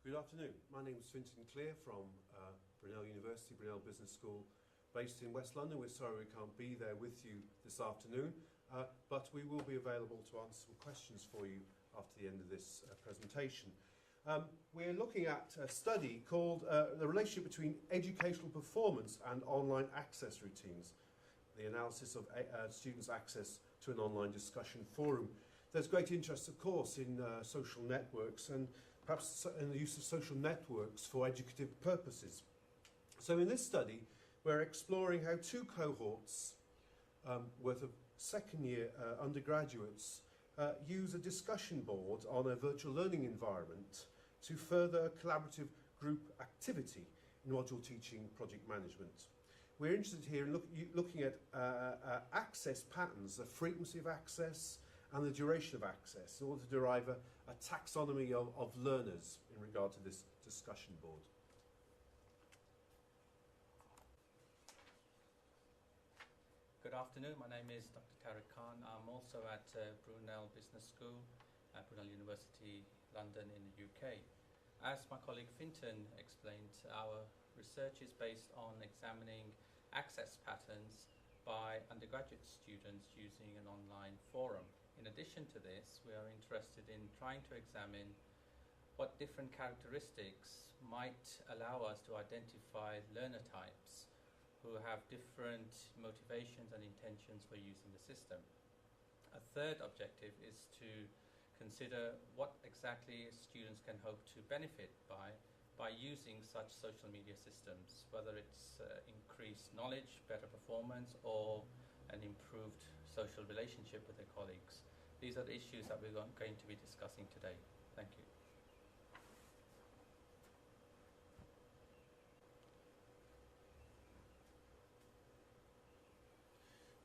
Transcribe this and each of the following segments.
Good afternoon. My name is Fintan from Brunel University, Brunel Business School, based in West London. We're sorry we can't be there with you this afternoon, but we will be available to answer some questions for you after the end of this presentation. We're looking at a study called The Relationship Between Educational Performance and Online Access Routines, the analysis of students' access to an online discussion forum. There's great interest, of course, in social networks and perhaps in the use of social networks for educative purposes. So in this study, we're exploring how two cohorts worth of second-year undergraduates use a discussion board on a virtual learning environment to further collaborative group activity in module teaching project management. We're interested here in looking at access patterns, the frequency of access, and the duration of access in order to derive a taxonomy of learners in regard to this discussion board. Good afternoon, my name is Dr. Tariq M. I'm also at Brunel Business School at Brunel University, London in the UK. As my colleague Fintan explained, our research is based on examining access patterns by undergraduate students using an online forum. In addition to this, we are interested in trying to examine what different characteristics might allow us to identify learner types who have different motivations and intentions for using the system. A third objective is to consider what exactly students can hope to benefit by using such social media systems, whether it's increased knowledge, better performance, or an improved social relationship with their colleagues. These are the issues that we're going to be discussing today. Thank you.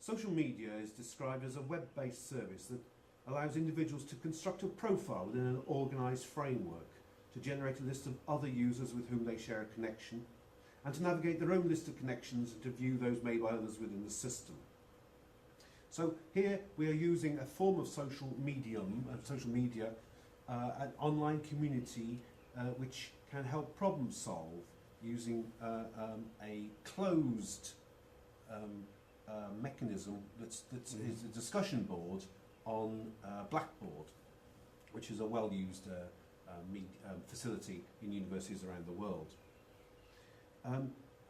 Social media is described as a web-based service that allows individuals to construct a profile within an organised framework, to generate a list of other users with whom they share a connection, and to navigate their own list of connections and to view those made by others within the system. So here we are using a form of social media, an online community which can help problem solve using a closed mechanism that is a discussion board on Blackboard, which is a well-used facility in universities around the world.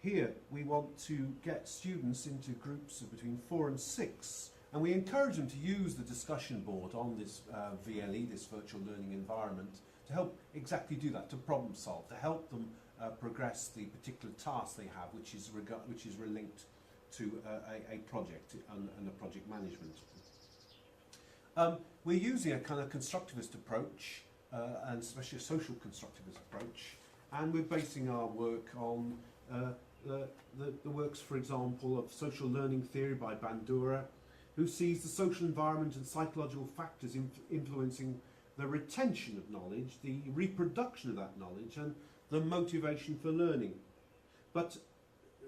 Here we want to get students into groups of between 4 and 6, and we encourage them to use the discussion board on this VLE, this virtual learning environment, to help exactly do that, to problem solve, to help them progress the particular task they have, which is linked to a project and a project management. We're using a kind of constructivist approach, and especially a social constructivist approach, and we're basing our work on the works, for example, of social learning theory by Bandura, who sees the social environment and psychological factors influencing the retention of knowledge, the reproduction of that knowledge, and the motivation for learning, but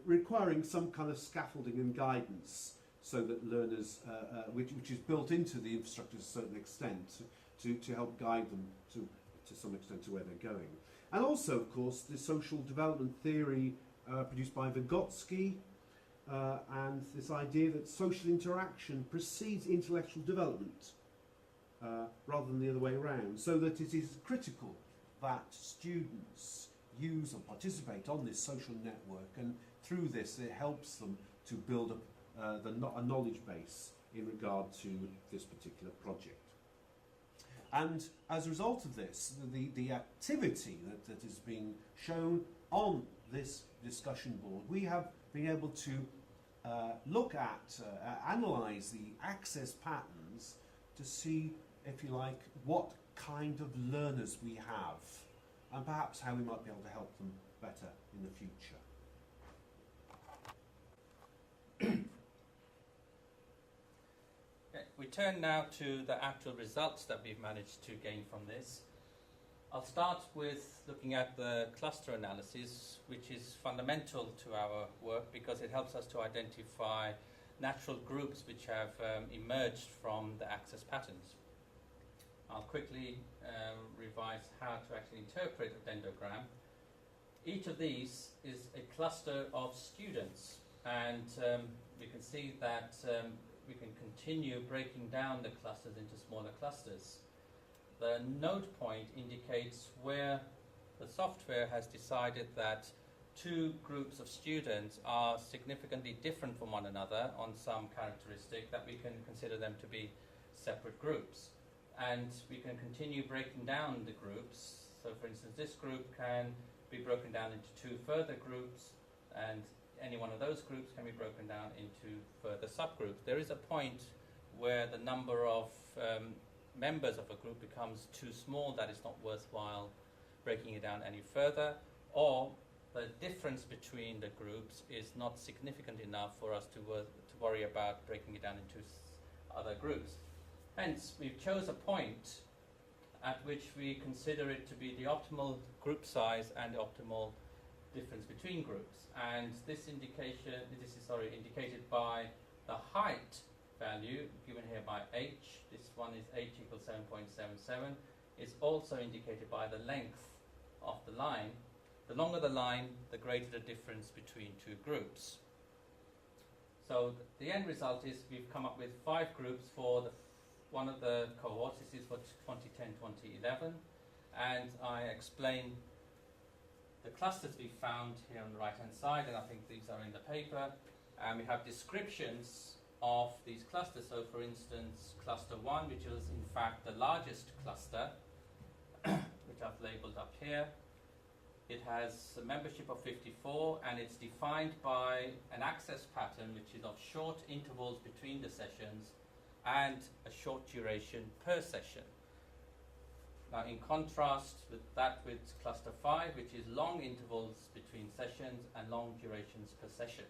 requiring some kind of scaffolding and guidance so that learners, which is built into the infrastructure to a certain extent, to help guide them to some extent to where they're going. And also, of course, the social development theory produced by Vygotsky, and this idea that social interaction precedes intellectual development rather than the other way around, so that it is critical that students use or participate on this social network, and through this it helps them to build up a knowledge base in regard to this particular project. And as a result of this, the activity that is being shown on this discussion board, we have been able to look at, analyse the access patterns to see, if you like, what kind of learners we have, and perhaps how we might be able to help them better in the future. Okay, we turn now to the actual results that we've managed to gain from this. I'll start with looking at the cluster analysis, which is fundamental to our work because it helps us to identify natural groups which have emerged from the access patterns. I'll quickly revise how to actually interpret a dendrogram. Each of these is a cluster of students, and we can see that we can continue breaking down the clusters into smaller clusters. The node point indicates where the software has decided that two groups of students are significantly different from one another on some characteristic that we can consider them to be separate groups. And we can continue breaking down the groups. So for instance, this group can be broken down into two further groups, and any one of those groups can be broken down into further subgroups. There is a point where the number of members of a group becomes too small that it's not worthwhile breaking it down any further, or the difference between the groups is not significant enough for us to worry about breaking it down into other groups. Hence, we've chose a point at which we consider it to be the optimal group size and the optimal difference between groups. And this is indicated by the height value given here by h. This one is h equals 7.77. It's also indicated by the length of the line. The longer the line, the greater the difference between two groups. So the end result is we've come up with 5 groups for one of the cohorts. This is for 2010-2011, and I explain the clusters we found here on the right hand side, and I think these are in the paper, and we have descriptions of these clusters. So for instance, cluster 1, which is in fact the largest cluster, which I've labeled up here. It has a membership of 54, and it's defined by an access pattern which is of short intervals between the sessions and a short duration per session. Now, in contrast with that with cluster 5, which is long intervals between sessions and long durations per session.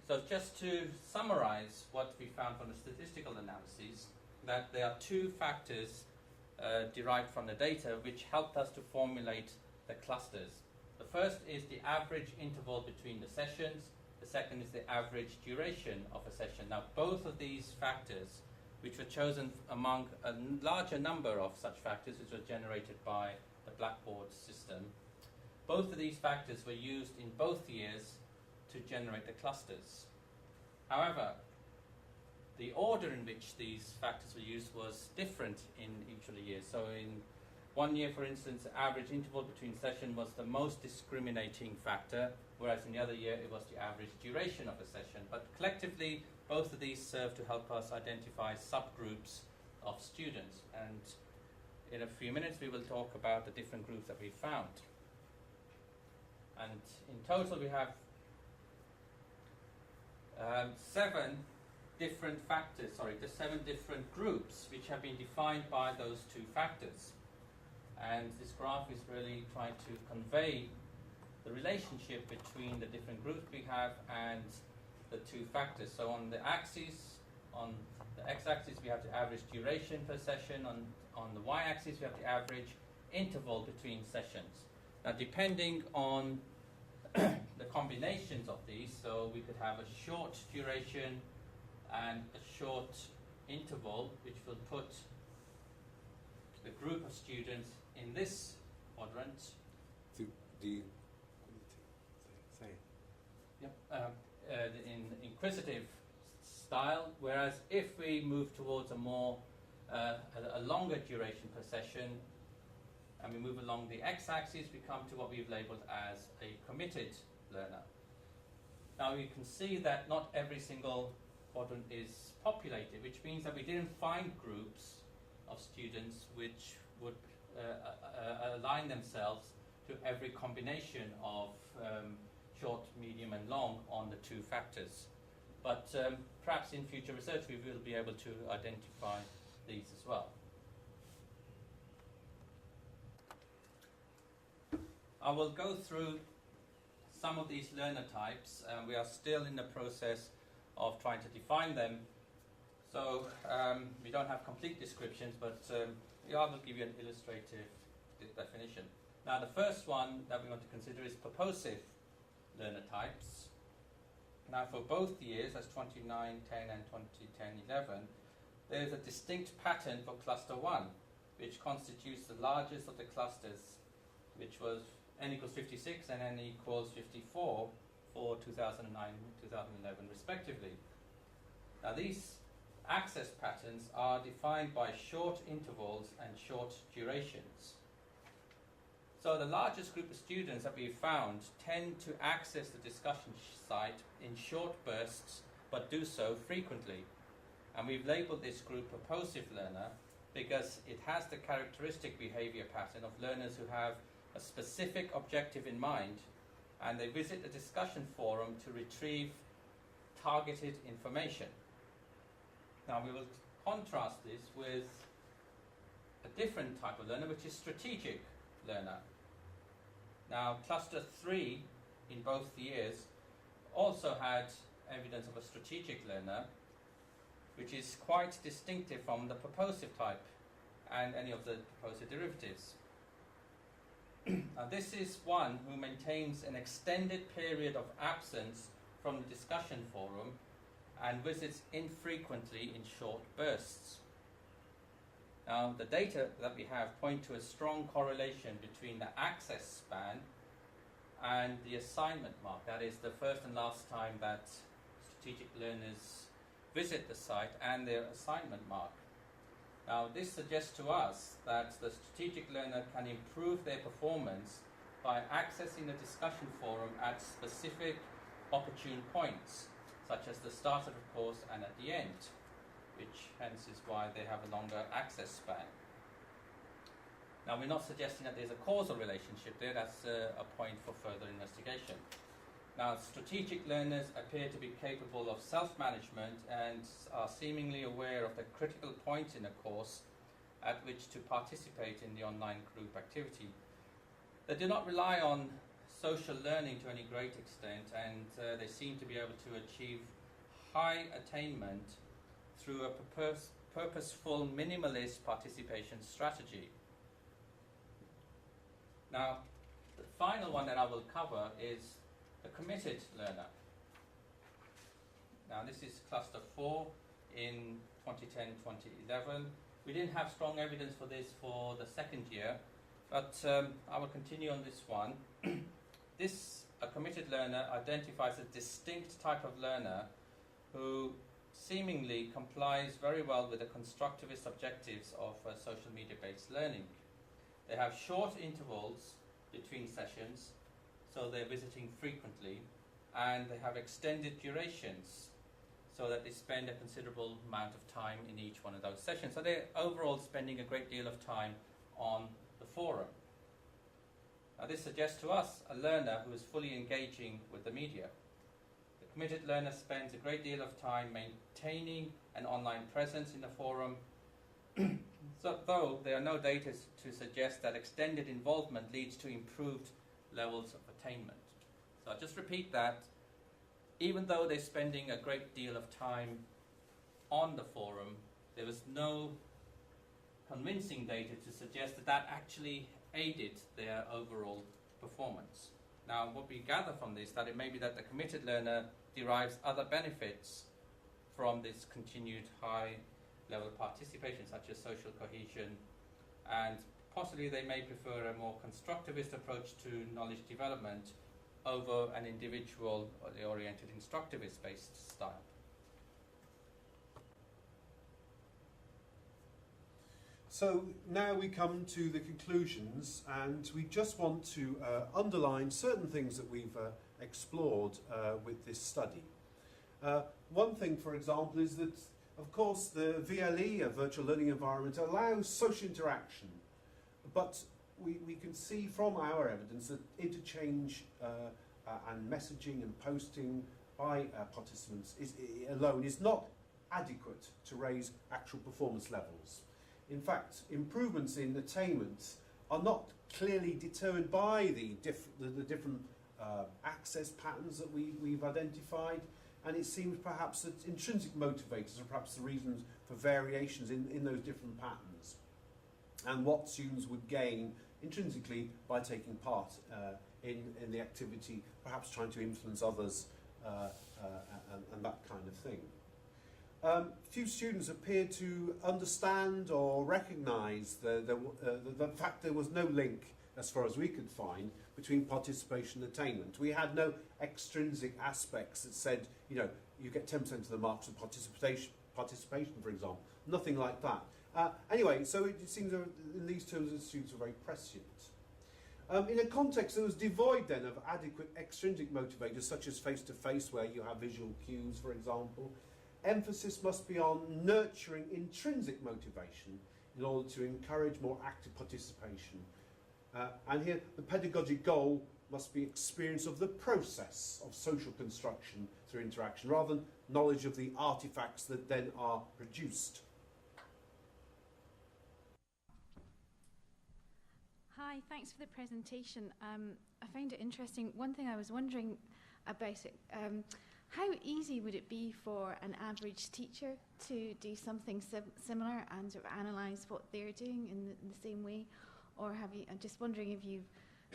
So just to summarize what we found from the statistical analyses, that there are 2 factors derived from the data which helped us to formulate the clusters. The first is the average interval between the sessions. The second is the average duration of a session. Now, both of these factors, which were chosen among a larger number of such factors, which were generated by the Blackboard system, both of these factors were used in both years to generate the clusters. However, the order in which these factors were used was different in each of the years. So in one year, for instance, the average interval between sessions was the most discriminating factor, whereas in the other year it was the average duration of a session. But collectively, both of these serve to help us identify subgroups of students. And in a few minutes, we will talk about the different groups that we found. And in total, we have 7 different groups which have been defined by those 2 factors. And this graph is really trying to convey the relationship between the different groups we have and the 2 factors. So on the axis, on the x-axis, we have the average duration per session. On the y-axis, we have the average interval between sessions. Now, depending on the combinations of these, so we could have a short duration and a short interval, which will put the group of students in this quadrant. In inquisitive style, whereas if we move towards a more a longer duration per session, and we move along the x-axis, we come to what we've labeled as a committed learner. Now you can see that not every single quadrant is populated, which means that we didn't find groups of students which would align themselves to every combination of short, medium and long on the 2 factors. But perhaps in future research we will be able to identify these as well. I will go through some of these learner types. We are still in the process of trying to define them. So we don't have complete descriptions, but I will give you an illustrative definition. Now, the first one that we want to consider is purposive learner types. Now for both years, as 29-10 and 2010-11, there is a distinct pattern for cluster 1, which constitutes the largest of the clusters, which was n equals 56 and n equals 54 for 2009-2011 respectively. Now these access patterns are defined by short intervals and short durations. So the largest group of students that we've found tend to access the discussion site in short bursts, but do so frequently. And we've labeled this group purposive learner because it has the characteristic behavior pattern of learners who have a specific objective in mind, and they visit the discussion forum to retrieve targeted information. Now we will contrast this with a different type of learner, which is strategic learner. Now cluster 3 in both years also had evidence of a strategic learner, which is quite distinctive from the purposive type and any of the purposive derivatives. Now this is one who maintains an extended period of absence from the discussion forum and visits infrequently in short bursts. Now the data that we have point to a strong correlation between the access span and the assignment mark. That is the first and last time that strategic learners visit the site and their assignment mark. Now this suggests to us that the strategic learner can improve their performance by accessing the discussion forum at specific opportune points, such as the start of the course and at the end, which hence is why they have a longer access span. Now we're not suggesting that there's a causal relationship there, that's a point for further investigation. Now strategic learners appear to be capable of self-management and are seemingly aware of the critical points in a course at which to participate in the online group activity. They do not rely on social learning to any great extent, and they seem to be able to achieve high attainment through a purposeful minimalist participation strategy. Now, the final one that I will cover is the committed learner. Now this is cluster 4 in 2010-2011. We didn't have strong evidence for this for the second year, but I will continue on this one. A committed learner identifies a distinct type of learner who seemingly complies very well with the constructivist objectives of social media-based learning. They have short intervals between sessions, so they're visiting frequently, and they have extended durations, so that they spend a considerable amount of time in each one of those sessions. So they're overall spending a great deal of time on the forum. Now this suggests to us a learner who is fully engaging with the media. The committed learner spends a great deal of time maintaining an online presence in the forum, so, though there are no data to suggest that extended involvement leads to improved levels of attainment. So I'll just repeat that. Even though they're spending a great deal of time on the forum, there was no convincing data to suggest that that actually aided their overall performance. Now what we gather from this, that it may be that the committed learner derives other benefits from this continued high level of participation, such as social cohesion, and possibly they may prefer a more constructivist approach to knowledge development over an individual-oriented instructivist-based style. So now we come to the conclusions, and we just want to underline certain things that we've explored with this study. One thing, for example, is that, of course, the VLE, a virtual learning environment, allows social interaction, but we can see from our evidence that interchange and messaging and posting by participants alone is not adequate to raise actual performance levels. In fact, improvements in attainment are not clearly determined by the different access patterns that we've identified, and it seems perhaps that intrinsic motivators are perhaps the reasons for variations in those different patterns, and what students would gain intrinsically by taking part in the activity, perhaps trying to influence others and that kind of thing. Few students appear to understand or recognise the fact there was no link, as far as we could find, between participation and attainment. We had no extrinsic aspects that said, you know, you get 10% of the marks for participation, for example. Nothing like that. Anyway, so it seems that in these terms the students were very prescient. In a context that was devoid then of adequate extrinsic motivators, such as face-to-face, where you have visual cues, for example, emphasis must be on nurturing intrinsic motivation in order to encourage more active participation. And here, the pedagogic goal must be experience of the process of social construction through interaction, rather than knowledge of the artifacts that then are produced. Hi, thanks for the presentation. I found it interesting. One thing I was wondering about it, how easy would it be for an average teacher to do something similar and sort of analyse what they're doing in the same way? Or have you? I'm just wondering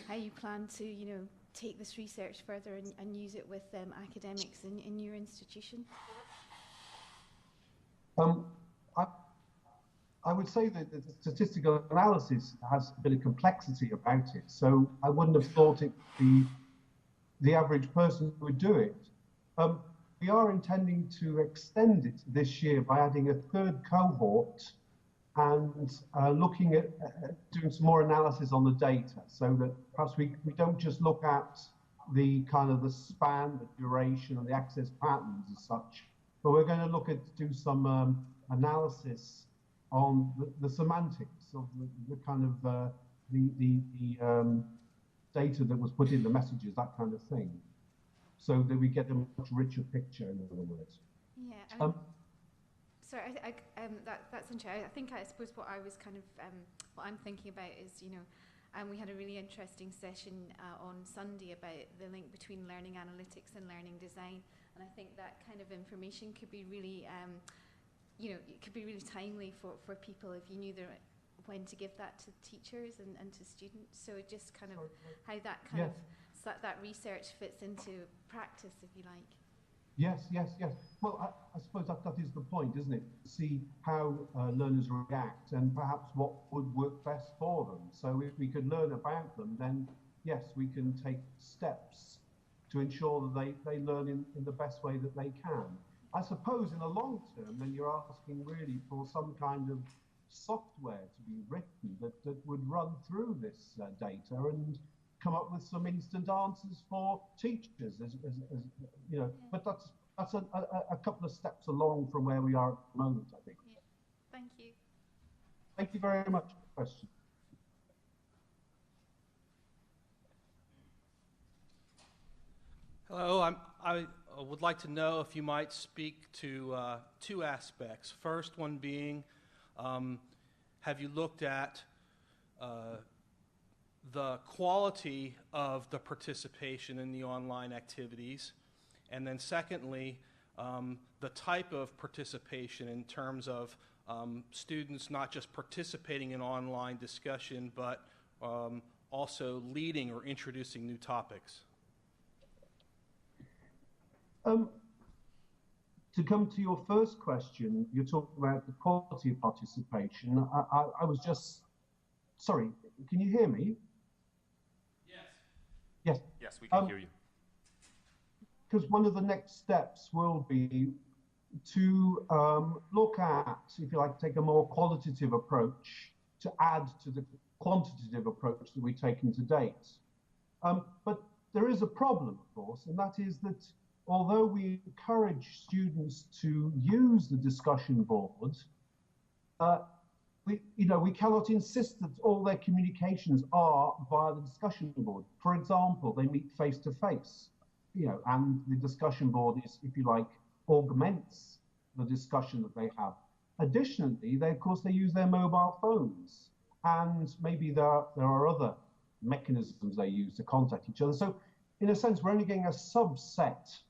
how you plan to, you know, take this research further and use it with academics in your institution. I would say that the statistical analysis has a bit of complexity about it, so I wouldn't have thought it the average person would do it. We are intending to extend it this year by adding a third cohort and looking at doing some more analysis on the data, so that perhaps we don't just look at the kind of the span, the duration, and the access patterns as such, but we're going to do some analysis on the semantics of the kind of the data that was put in the messages, that kind of thing, so that we get a much richer picture, in other words. Yeah. Sorry, that's interesting. I suppose what I was kind of what I'm thinking about is, you know, we had a really interesting session on Sunday about the link between learning analytics and learning design, and I think that kind of information could be really you know, it could be really timely for people if you knew when to give that to teachers and to students. So just kind of how that kind of that research fits into practice, if you like. Yes. Well, I suppose that is the point, isn't it? See how learners react and perhaps what would work best for them. So if we could learn about them, then yes, we can take steps to ensure that they learn in the best way that they can. I suppose in the long term, then you're asking really for some kind of software to be written that would run through this data and come up with some instant answers for teachers, as you know. But that's a couple of steps along from where we are at the moment, I think. Yeah. Thank you. Thank you very much for the question. Hello, I would like to know if you might speak to two aspects. First one being, have you looked at the quality of the participation in the online activities? And then secondly, the type of participation in terms of students not just participating in online discussion, but also leading or introducing new topics. To come to your first question, you're talking about the quality of participation. I was just, sorry, can you hear me? Yes. Yes, we can hear you. Because one of the next steps will be to look at, if you like, take a more qualitative approach to add to the quantitative approach that we've taken to date. But there is a problem, of course, and that is that although we encourage students to use the discussion board, we cannot insist that all their communications are via the discussion board. For example, they meet face to face, and the discussion board is, if you like, augments the discussion that they have. Additionally, of course, they use their mobile phones, and maybe there are other mechanisms they use to contact each other. So, in a sense, we're only getting a subset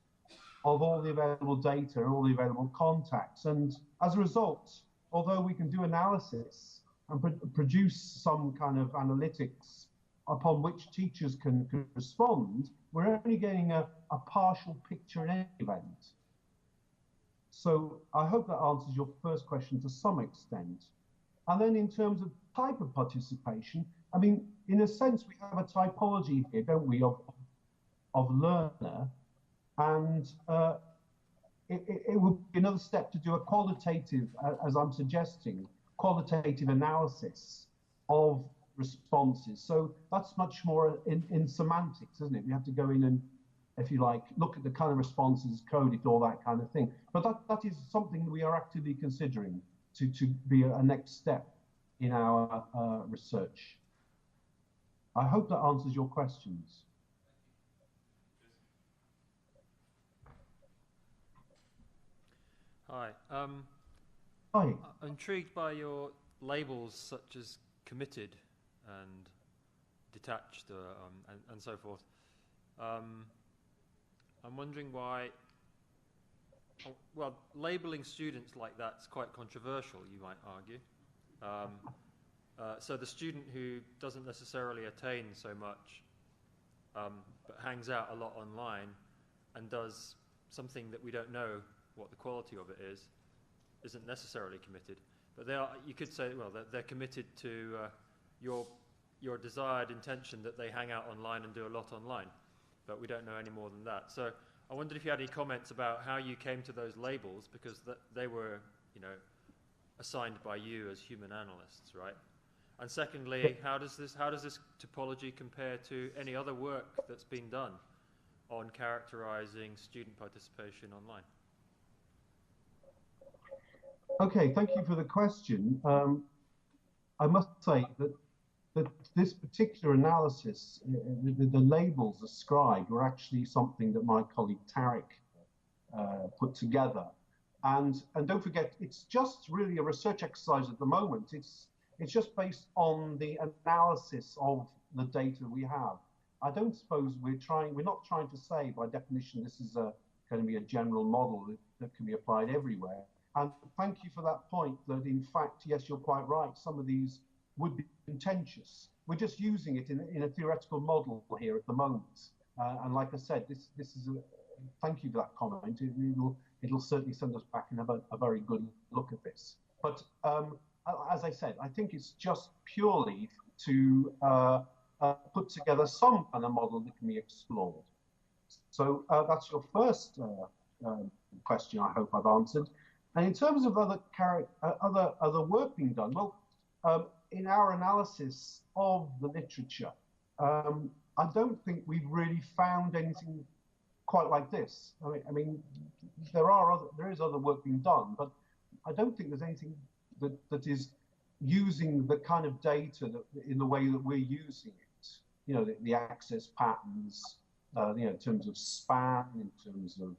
of all the available data and all the available contacts. And as a result, although we can do analysis and produce some kind of analytics upon which teachers can respond, we're only getting a partial picture in any event. So I hope that answers your first question to some extent. And then in terms of type of participation, I mean, in a sense, we have a typology here, don't we, of learner, and it would be another step to do a qualitative, as I'm suggesting, qualitative analysis of responses. So that's much more in semantics, isn't it? We have to go in and, if you like, look at the kind of responses, code it, all that kind of thing. But that is something that we are actively considering to be a next step in our research. I hope that answers your questions. Hi. Hi. I'm intrigued by your labels such as committed and detached and so forth. I'm wondering why, well, labeling students like that is quite controversial, you might argue. So the student who doesn't necessarily attain so much, but hangs out a lot online and does something that we don't know what the quality of it is, isn't necessarily committed. But they are, you could say, well, they're committed to your desired intention that they hang out online and do a lot online. But we don't know any more than that. So I wondered if you had any comments about how you came to those labels, because they were, you know, assigned by you as human analysts, right? And secondly, how does this typology compare to any other work that's been done on characterizing student participation online? Okay, thank you for the question. I must say that this particular analysis, the labels ascribed, were actually something that my colleague Tariq put together. And don't forget, it's just really a research exercise at the moment. It's just based on the analysis of the data we have. I don't suppose we're not trying to say by definition this is going to be a general model that can be applied everywhere. And thank you for that point, that in fact, yes, you're quite right, some of these would be contentious. We're just using it in a theoretical model here at the moment. And like I said, this is thank you for that comment. It'll certainly send us back and have a very good look at this. But as I said, I think it's just purely to put together some kind of model that can be explored. So that's your first question. I hope I've answered. And in terms of other work being done, well, in our analysis of the literature, I don't think we've really found anything quite like this. I mean, there is other work being done, but I don't think there's anything that is using the kind of data in the way that we're using it. You know, the access patterns, you know, in terms of span, in terms of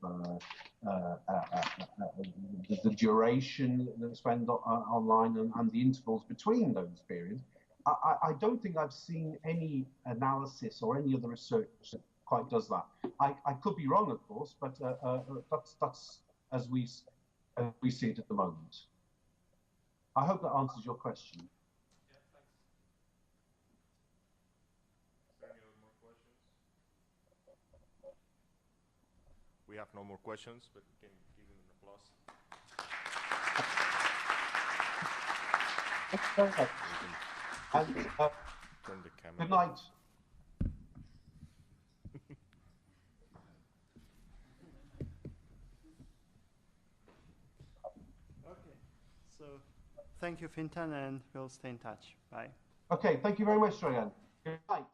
the duration that spend online and the intervals between those periods. I don't think I've seen any analysis or any other research that quite does that. I could be wrong, of course, but that's as we see it at the moment. I hope that answers your question. Yeah, thanks. Is there any other more questions? We have no more questions, but we can give them an applause. Perfect. And, Turn the camera. good night. Okay, so thank you, Fintan, and we'll stay in touch. Bye. Okay, thank you very much, Ryan. Good night.